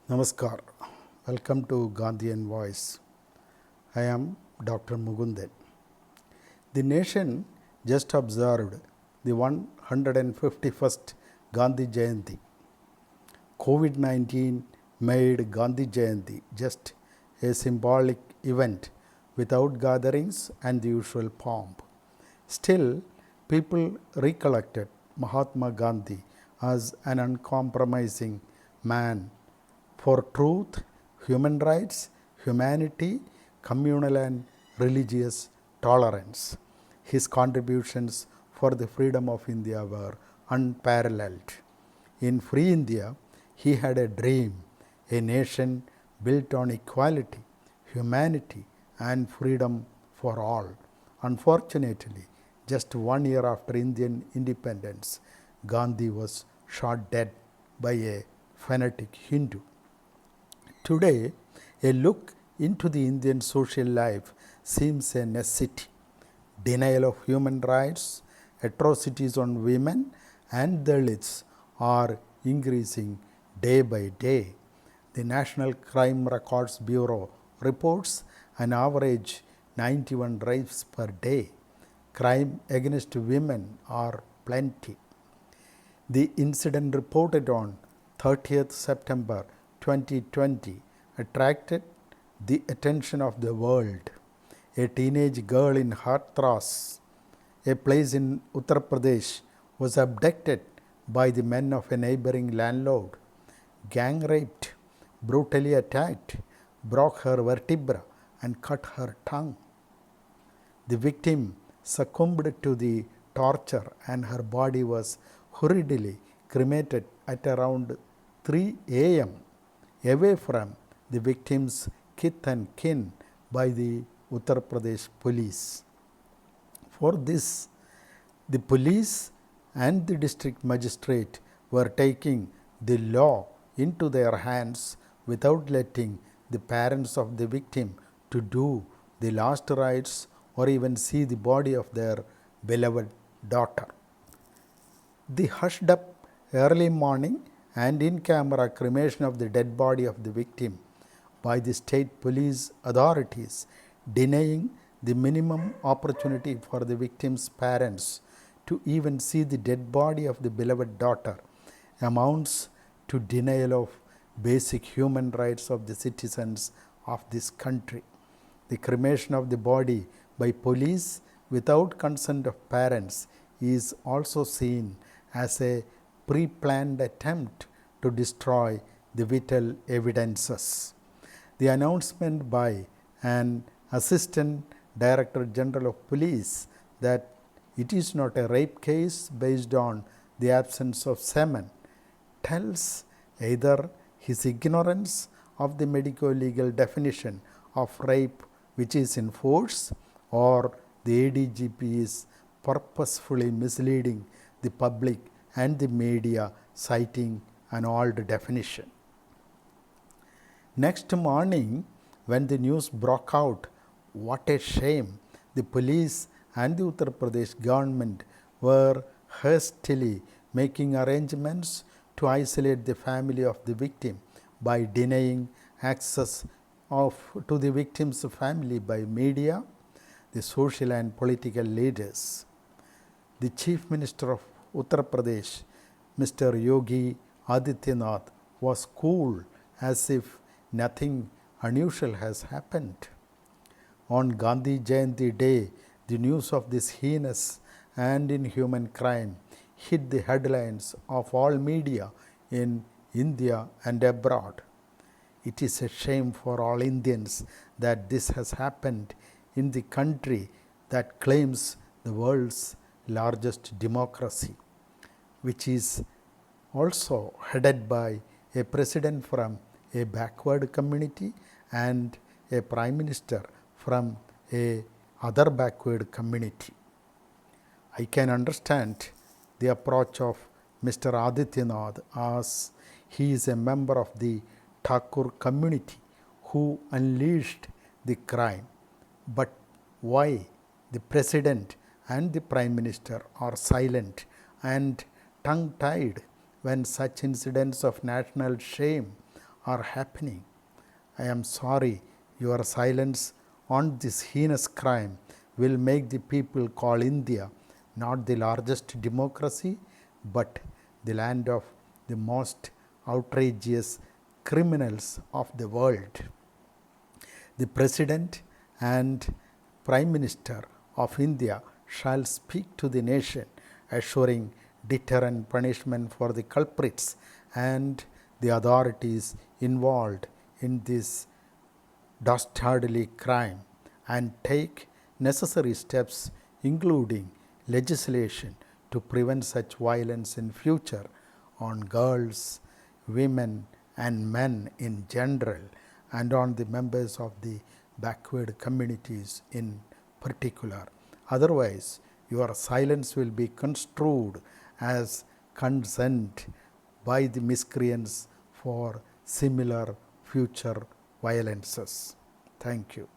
Namaskar. Welcome to Gandhian Voice. I am Dr. Mugundan. The nation just observed the 151st Gandhi Jayanti. COVID 19 made Gandhi Jayanti just a symbolic event without gatherings and the usual pomp. Still, people recollected Mahatma Gandhi as an uncompromising man for truth, human rights, humanity, communal and religious tolerance. His contributions for the freedom of India were unparalleled. In Free India, he had a dream, a nation built on equality, humanity, and freedom for all. Unfortunately, just 1 year after Indian independence, Gandhi was shot dead by a fanatic Hindu. Today, a look into the Indian social life seems a necessity. Denial of human rights, atrocities on women and Dalits are increasing day by day. The National Crime Records Bureau reports an average 91 rapes per day. Crime against women are plenty. The incident reported on 30th September 2020 attracted the attention of the world. A teenage girl in Hathras, a place in Uttar Pradesh, was abducted by the men of a neighboring landlord, gang raped, brutally attacked, broke her vertebra and cut her tongue. The victim succumbed to the torture and her body was hurriedly cremated at around 3 a.m. away from the victim's kith and kin by the Uttar Pradesh police. For this, the police and the district magistrate were taking the law into their hands without letting the parents of the victim to do the last rites or even see the body of their beloved daughter. The hushed up early morning and in camera cremation of the dead body of the victim by the state police authorities, denying the minimum opportunity for the victim's parents to even see the dead body of the beloved daughter, amounts to denial of basic human rights of the citizens of this country. The cremation of the body by police without consent of parents is also seen as a pre-planned attempt to destroy the vital evidences. The announcement by an Assistant Director General of Police that it is not a rape case based on the absence of semen tells either his ignorance of the medico-legal definition of rape which is in force, or the ADGP is purposefully misleading the public and the media, citing an old definition. Next morning, when the news broke out, what a shame! The police and the Uttar Pradesh government were hastily making arrangements to isolate the family of the victim by denying access to the victim's family by media, the social and political leaders. The Chief Minister of Uttar Pradesh, Mr. Yogi Adityanath, was cool as if nothing unusual has happened. On Gandhi Jayanti day, the news of this heinous and inhuman crime hit the headlines of all media in India and abroad. It is a shame for all Indians that this has happened in the country that claims the world's largest democracy, which is also headed by a president from a backward community and a prime minister from a other backward community. I can understand the approach of Mr. Adityanath as he is a member of the Thakur community who unleashed the crime. But why the president and the prime minister are silent and tongue-tied when such incidents of national shame are happening. I am sorry, your silence on this heinous crime will make the people call India not the largest democracy, but the land of the most outrageous criminals of the world. The President and Prime Minister of India shall speak to the nation, assuring deterrent punishment for the culprits and the authorities involved in this dastardly crime, and take necessary steps including legislation to prevent such violence in future on girls, women and men in general, and on the members of the backward communities in particular. Otherwise, your silence will be construed as consent by the miscreants for similar future violences. Thank you.